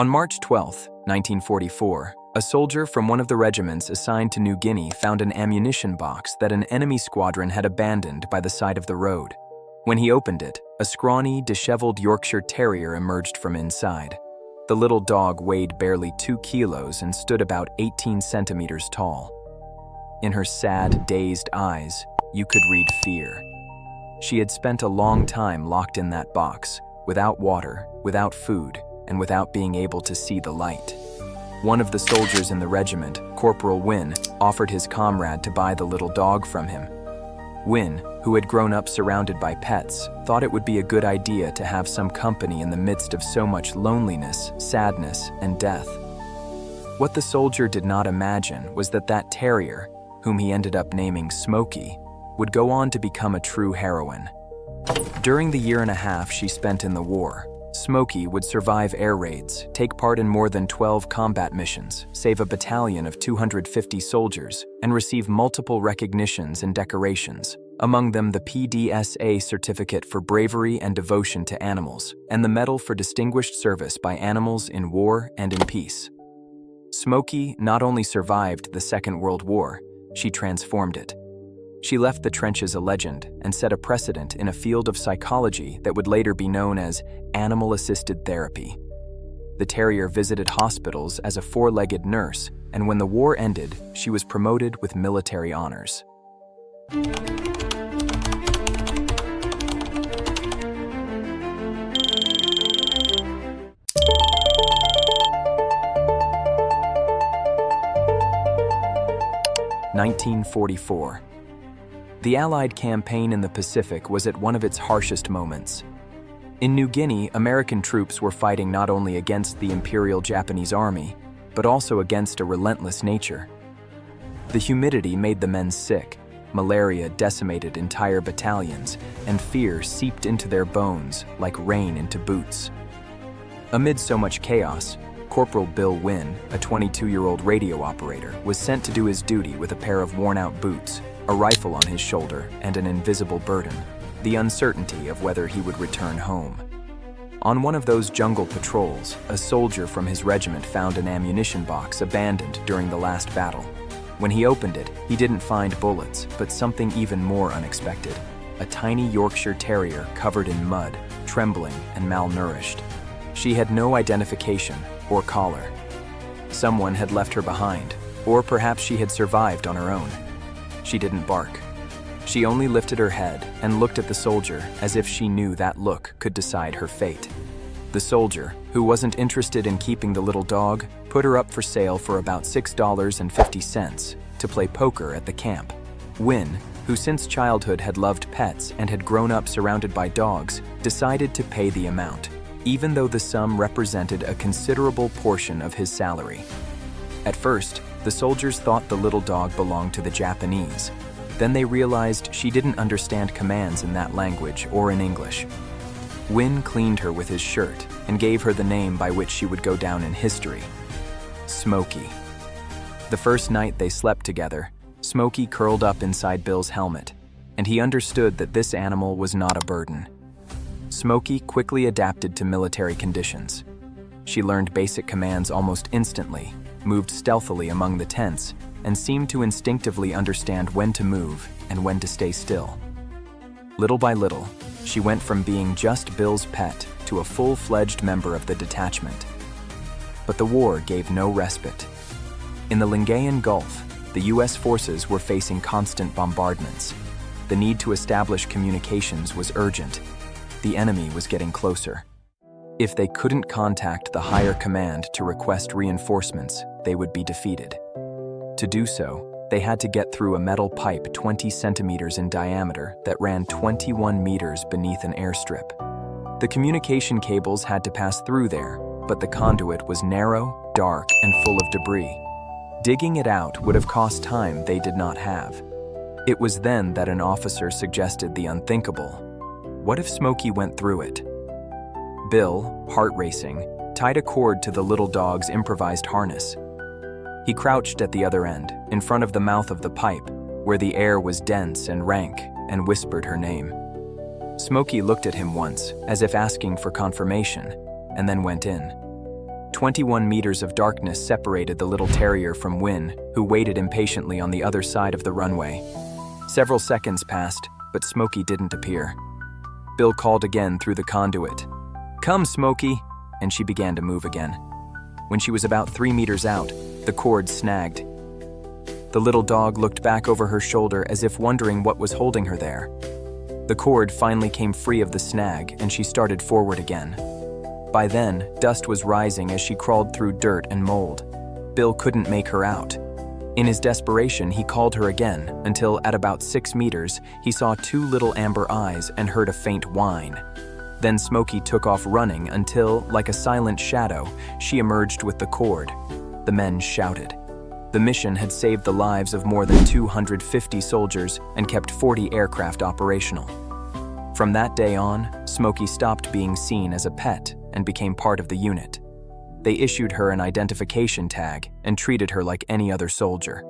On March 12, 1944, a soldier from one of the regiments assigned to New Guinea found an ammunition box that an enemy squadron had abandoned by the side of the road. When he opened it, a scrawny, disheveled Yorkshire Terrier emerged from inside. The little dog weighed barely 2 kilos and stood about 18 centimeters tall. In her sad, dazed eyes, you could read fear. She had spent a long time locked in that box, without water, without food, and without being able to see the light. One of the soldiers in the regiment, Corporal Wynne, offered his comrade to buy the little dog from him. Wynne, who had grown up surrounded by pets, thought it would be a good idea to have some company in the midst of so much loneliness, sadness, and death. What the soldier did not imagine was that terrier, whom he ended up naming Smoky, would go on to become a true heroine. During the year and a half she spent in the war, Smoky would survive air raids, take part in more than 12 combat missions, save a battalion of 250 soldiers, and receive multiple recognitions and decorations, among them the PDSA certificate for bravery and devotion to animals, and the Medal for Distinguished Service by Animals in War and in Peace. Smoky not only survived the Second World War, she transformed it. She left the trenches a legend and set a precedent in a field of psychology that would later be known as animal-assisted therapy. The terrier visited hospitals as a 4-legged nurse, and when the war ended, she was promoted with military honors. (1944). The Allied campaign in the Pacific was at one of its harshest moments. In New Guinea, American troops were fighting not only against the Imperial Japanese Army, but also against a relentless nature. The humidity made the men sick, malaria decimated entire battalions, and fear seeped into their bones like rain into boots. Amid so much chaos, Corporal Bill Wynne, a 22-year-old radio operator, was sent to do his duty with a pair of worn-out boots, a rifle on his shoulder, and an invisible burden, the uncertainty of whether he would return home. On one of those jungle patrols, a soldier from his regiment found an ammunition box abandoned during the last battle. When he opened it, he didn't find bullets, but something even more unexpected: a tiny Yorkshire Terrier covered in mud, trembling and malnourished. She had no identification or collar. Someone had left her behind, or perhaps she had survived on her own. She didn't bark. She only lifted her head and looked at the soldier as if she knew that look could decide her fate. The soldier, who wasn't interested in keeping the little dog, put her up for sale for about $6.50 to play poker at the camp. Wynne, who since childhood had loved pets and had grown up surrounded by dogs, decided to pay the amount, even though the sum represented a considerable portion of his salary. At first, the soldiers thought the little dog belonged to the Japanese. Then they realized she didn't understand commands in that language or in English. Wynne cleaned her with his shirt and gave her the name by which she would go down in history: Smoky. The first night they slept together, Smoky curled up inside Bill's helmet, and he understood that this animal was not a burden. Smoky quickly adapted to military conditions. She learned basic commands almost instantly, moved stealthily among the tents, and seemed to instinctively understand when to move and when to stay still. Little by little, she went from being just Bill's pet to a full-fledged member of the detachment. But the war gave no respite. In the Lingayen Gulf, the US forces were facing constant bombardments. The need to establish communications was urgent. The enemy was getting closer. If they couldn't contact the higher command to request reinforcements, they would be defeated. To do so, they had to get through a metal pipe 20 centimeters in diameter that ran 21 meters beneath an airstrip. The communication cables had to pass through there, but the conduit was narrow, dark, and full of debris. Digging it out would have cost time they did not have. It was then that an officer suggested the unthinkable. What if Smoky went through it? Bill, heart racing, tied a cord to the little dog's improvised harness. He crouched at the other end, in front of the mouth of the pipe, where the air was dense and rank, and whispered her name. Smoky looked at him once, as if asking for confirmation, and then went in. 21 meters of darkness separated the little terrier from Wynne, who waited impatiently on the other side of the runway. Several seconds passed, but Smoky didn't appear. Bill called again through the conduit. "Come, Smoky," and she began to move again. When she was about 3 meters out, the cord snagged. The little dog looked back over her shoulder as if wondering what was holding her there. The cord finally came free of the snag, and she started forward again. By then, dust was rising as she crawled through dirt and mold. Bill couldn't make her out. In his desperation, he called her again, until at about 6 meters, he saw 2 little amber eyes and heard a faint whine. Then Smoky took off running until, like a silent shadow, she emerged with the cord. The men shouted. The mission had saved the lives of more than 250 soldiers and kept 40 aircraft operational. From that day on, Smoky stopped being seen as a pet and became part of the unit. They issued her an identification tag and treated her like any other soldier.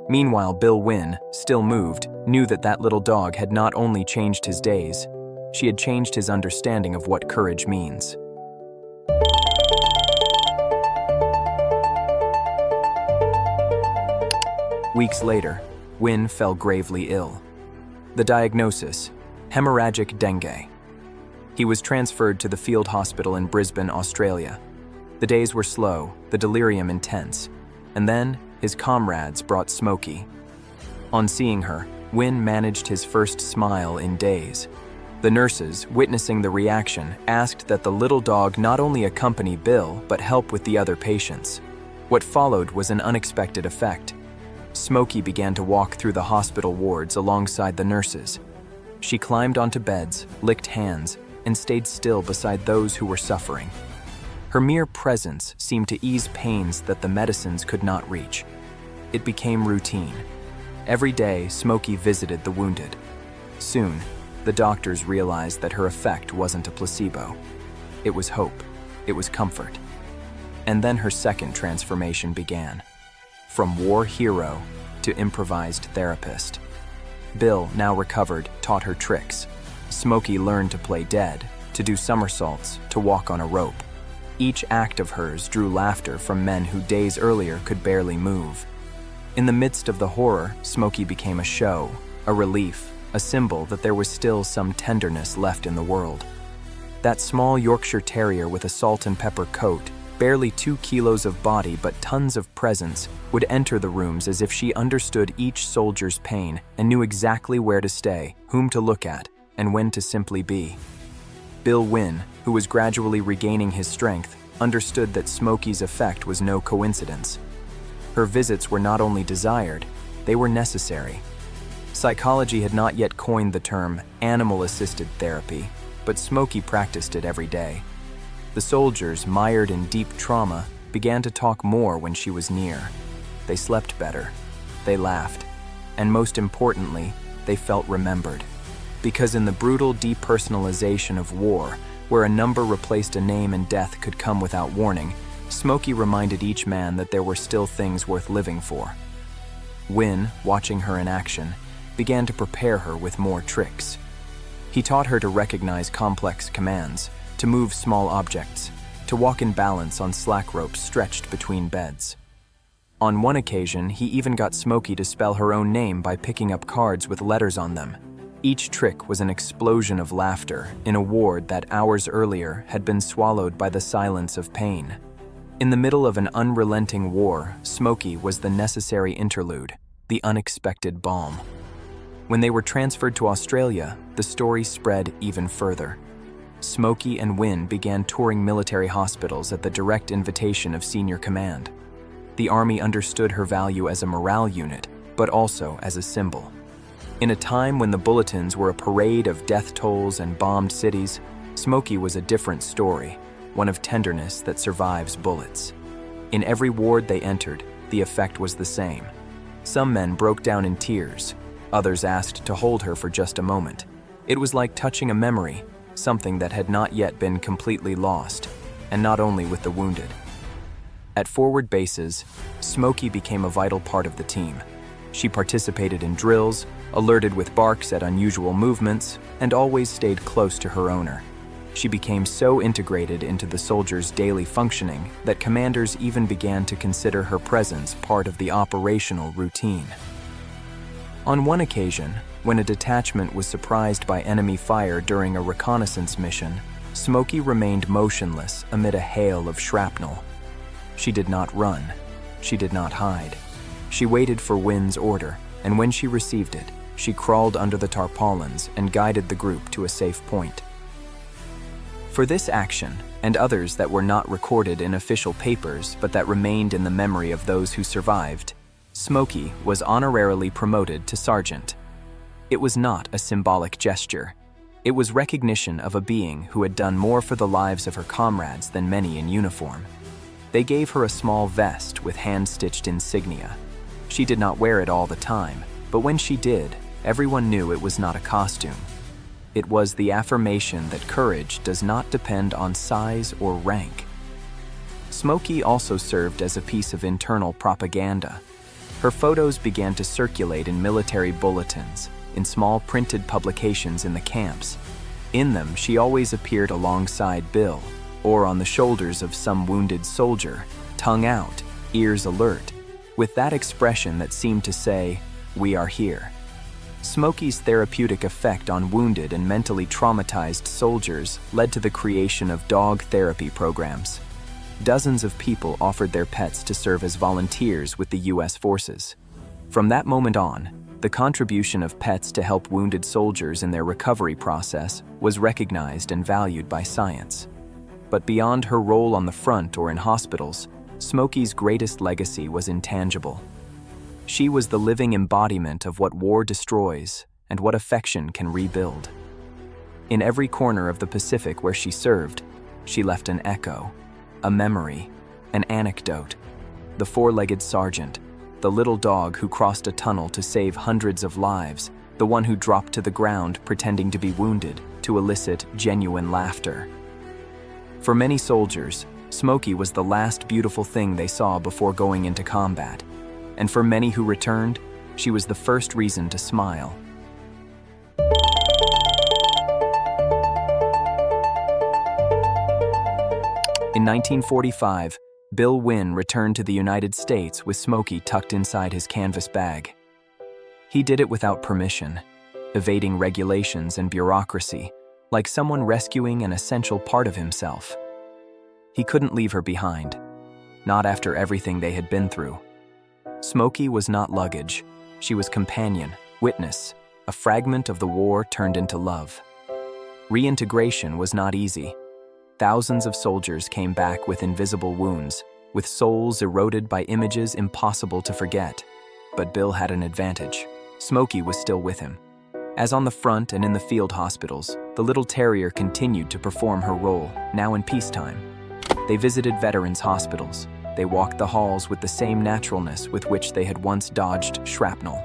Meanwhile, Bill Wynne, still moved, knew that that little dog had not only changed his days, she had changed his understanding of what courage means. Weeks later, Wynne fell gravely ill. The diagnosis: hemorrhagic dengue. He was transferred to the field hospital in Brisbane, Australia. The days were slow, the delirium intense, and then his comrades brought Smoky. On seeing her, Wynne managed his first smile in days. The nurses, witnessing the reaction, asked that the little dog not only accompany Bill, but help with the other patients. What followed was an unexpected effect. Smoky began to walk through the hospital wards alongside the nurses. She climbed onto beds, licked hands, and stayed still beside those who were suffering. Her mere presence seemed to ease pains that the medicines could not reach. It became routine. Every day, Smoky visited the wounded. Soon, the doctors realized that her effect wasn't a placebo. It was hope. It was comfort. And then her second transformation began. From war hero to improvised therapist. Bill, now recovered, taught her tricks. Smoky learned to play dead, to do somersaults, to walk on a rope. Each act of hers drew laughter from men who days earlier could barely move. In the midst of the horror, Smoky became a show, a relief, a symbol that there was still some tenderness left in the world. That small Yorkshire Terrier with a salt and pepper coat, barely 2 kilos of body but tons of presence, would enter the rooms as if she understood each soldier's pain and knew exactly where to stay, whom to look at, and when to simply be. Bill Wynne, who was gradually regaining his strength, understood that Smoky's effect was no coincidence. Her visits were not only desired, they were necessary. Psychology had not yet coined the term animal-assisted therapy, but Smoky practiced it every day. The soldiers, mired in deep trauma, began to talk more when she was near. They slept better, they laughed, and most importantly, they felt remembered. Because in the brutal depersonalization of war, where a number replaced a name and death could come without warning, Smoky reminded each man that there were still things worth living for. Wynne, watching her in action, began to prepare her with more tricks. He taught her to recognize complex commands, to move small objects, to walk in balance on slack ropes stretched between beds. On one occasion, he even got Smoky to spell her own name by picking up cards with letters on them. Each trick was an explosion of laughter in a ward that hours earlier had been swallowed by the silence of pain. In the middle of an unrelenting war, Smoky was the necessary interlude, the unexpected balm. When they were transferred to Australia, the story spread even further. Smoky and Wynne began touring military hospitals at the direct invitation of senior command. The Army understood her value as a morale unit, but also as a symbol. In a time when the bulletins were a parade of death tolls and bombed cities, Smoky was a different story, one of tenderness that survives bullets. In every ward they entered, the effect was the same. Some men broke down in tears, others asked to hold her for just a moment. It was like touching a memory, something that had not yet been completely lost, and not only with the wounded. At forward bases, Smoky became a vital part of the team. She participated in drills, alerted with barks at unusual movements, and always stayed close to her owner. She became so integrated into the soldiers' daily functioning that commanders even began to consider her presence part of the operational routine. On one occasion, when a detachment was surprised by enemy fire during a reconnaissance mission, Smoky remained motionless amid a hail of shrapnel. She did not run. She did not hide. She waited for Wynne's order, and when she received it, she crawled under the tarpaulins and guided the group to a safe point. For this action, and others that were not recorded in official papers but that remained in the memory of those who survived, Smoky was honorarily promoted to sergeant. It was not a symbolic gesture. It was recognition of a being who had done more for the lives of her comrades than many in uniform. They gave her a small vest with hand-stitched insignia. She did not wear it all the time, but when she did, everyone knew it was not a costume. It was the affirmation that courage does not depend on size or rank. Smoky also served as a piece of internal propaganda. Her photos began to circulate in military bulletins, in small printed publications in the camps. In them, she always appeared alongside Bill, or on the shoulders of some wounded soldier, tongue out, ears alert, with that expression that seemed to say, "We are here." Smoky's therapeutic effect on wounded and mentally traumatized soldiers led to the creation of dog therapy programs. Dozens of people offered their pets to serve as volunteers with the U.S. forces. From that moment on, the contribution of pets to help wounded soldiers in their recovery process was recognized and valued by science. But beyond her role on the front or in hospitals, Smoky's greatest legacy was intangible. She was the living embodiment of what war destroys and what affection can rebuild. In every corner of the Pacific where she served, she left an echo, a memory, an anecdote. The four-legged sergeant, the little dog who crossed a tunnel to save hundreds of lives, the one who dropped to the ground pretending to be wounded to elicit genuine laughter. For many soldiers, Smoky was the last beautiful thing they saw before going into combat. And for many who returned, she was the first reason to smile. In 1945, Bill Wynne returned to the United States with Smoky tucked inside his canvas bag. He did it without permission, evading regulations and bureaucracy, like someone rescuing an essential part of himself. He couldn't leave her behind, not after everything they had been through. Smoky was not luggage. She was companion, witness, a fragment of the war turned into love. Reintegration was not easy. Thousands of soldiers came back with invisible wounds, with souls eroded by images impossible to forget. But Bill had an advantage. Smoky was still with him. As on the front and in the field hospitals, the little terrier continued to perform her role, now in peacetime. They visited veterans' hospitals. They walked the halls with the same naturalness with which they had once dodged shrapnel.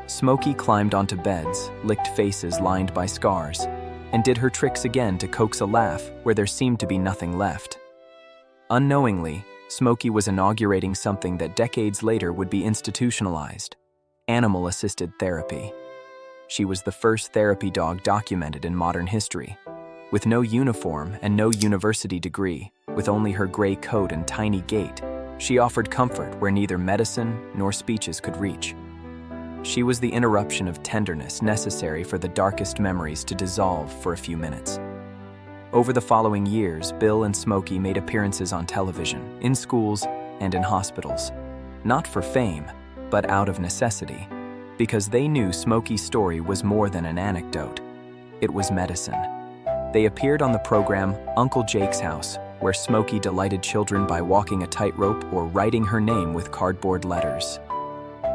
Smoky climbed onto beds, licked faces lined by scars, and did her tricks again to coax a laugh where there seemed to be nothing left. Unknowingly, Smoky was inaugurating something that decades later would be institutionalized: animal-assisted therapy. She was the first therapy dog documented in modern history. With no uniform and no university degree, with only her gray coat and tiny gait, she offered comfort where neither medicine nor speeches could reach. She was the interruption of tenderness necessary for the darkest memories to dissolve for a few minutes. Over the following years, Bill and Smoky made appearances on television, in schools, and in hospitals. Not for fame, but out of necessity, because they knew Smoky's story was more than an anecdote. It was medicine. They appeared on the program Uncle Jake's House, where Smoky delighted children by walking a tightrope or writing her name with cardboard letters.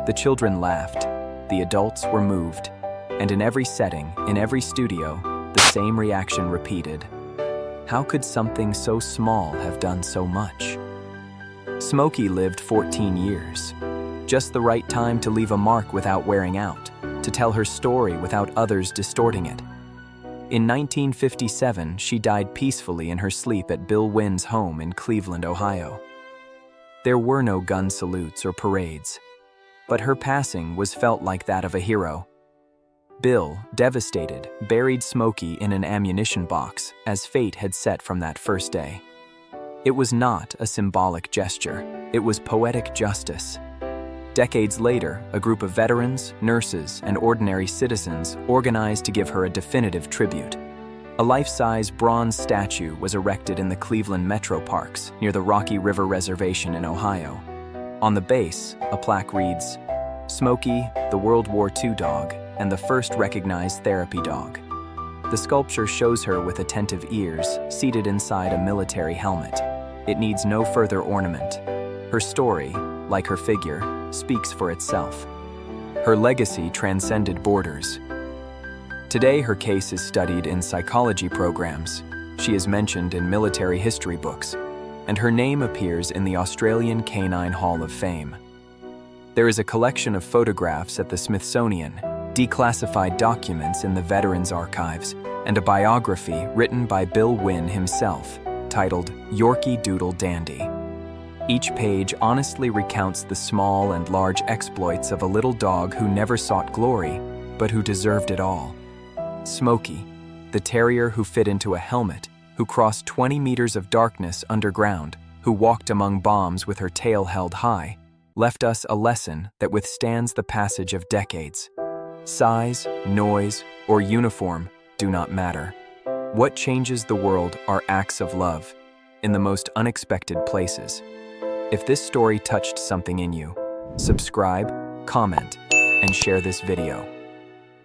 The children laughed, the adults were moved, and in every setting, in every studio, the same reaction repeated. How could something so small have done so much? Smoky lived 14 years. Just the right time to leave a mark without wearing out, to tell her story without others distorting it. In 1957, she died peacefully in her sleep at Bill Wynne's home in Cleveland, Ohio. There were no gun salutes or parades, but her passing was felt like that of a hero. Bill, devastated, buried Smoky in an ammunition box, as fate had set from that first day. It was not a symbolic gesture, it was poetic justice. Decades later, a group of veterans, nurses, and ordinary citizens organized to give her a definitive tribute. A life-size bronze statue was erected in the Cleveland Metro Parks, near the Rocky River Reservation in Ohio. On the base, a plaque reads, "Smoky, the World War II dog, and the first recognized therapy dog." The sculpture shows her with attentive ears, seated inside a military helmet. It needs no further ornament. Her story, like her figure, speaks for itself. Her legacy transcended borders. Today, her case is studied in psychology programs. She is mentioned in military history books, and her name appears in the Australian Canine Hall of Fame. There is a collection of photographs at the Smithsonian, declassified documents in the Veterans Archives, and a biography written by Bill Wynne himself, titled Yorkie Doodle Dandy. Each page honestly recounts the small and large exploits of a little dog who never sought glory, but who deserved it all. Smoky, the terrier who fit into a helmet, who crossed 20 meters of darkness underground, who walked among bombs with her tail held high, left us a lesson that withstands the passage of decades. Size, noise, or uniform do not matter. What changes the world are acts of love, in the most unexpected places. If this story touched something in you, subscribe, comment, and share this video.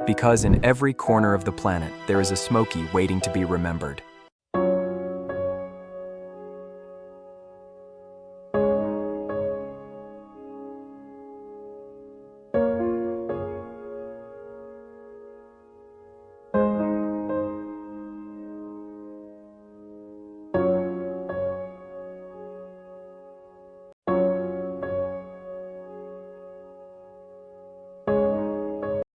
Because in every corner of the planet, there is a Smoky waiting to be remembered.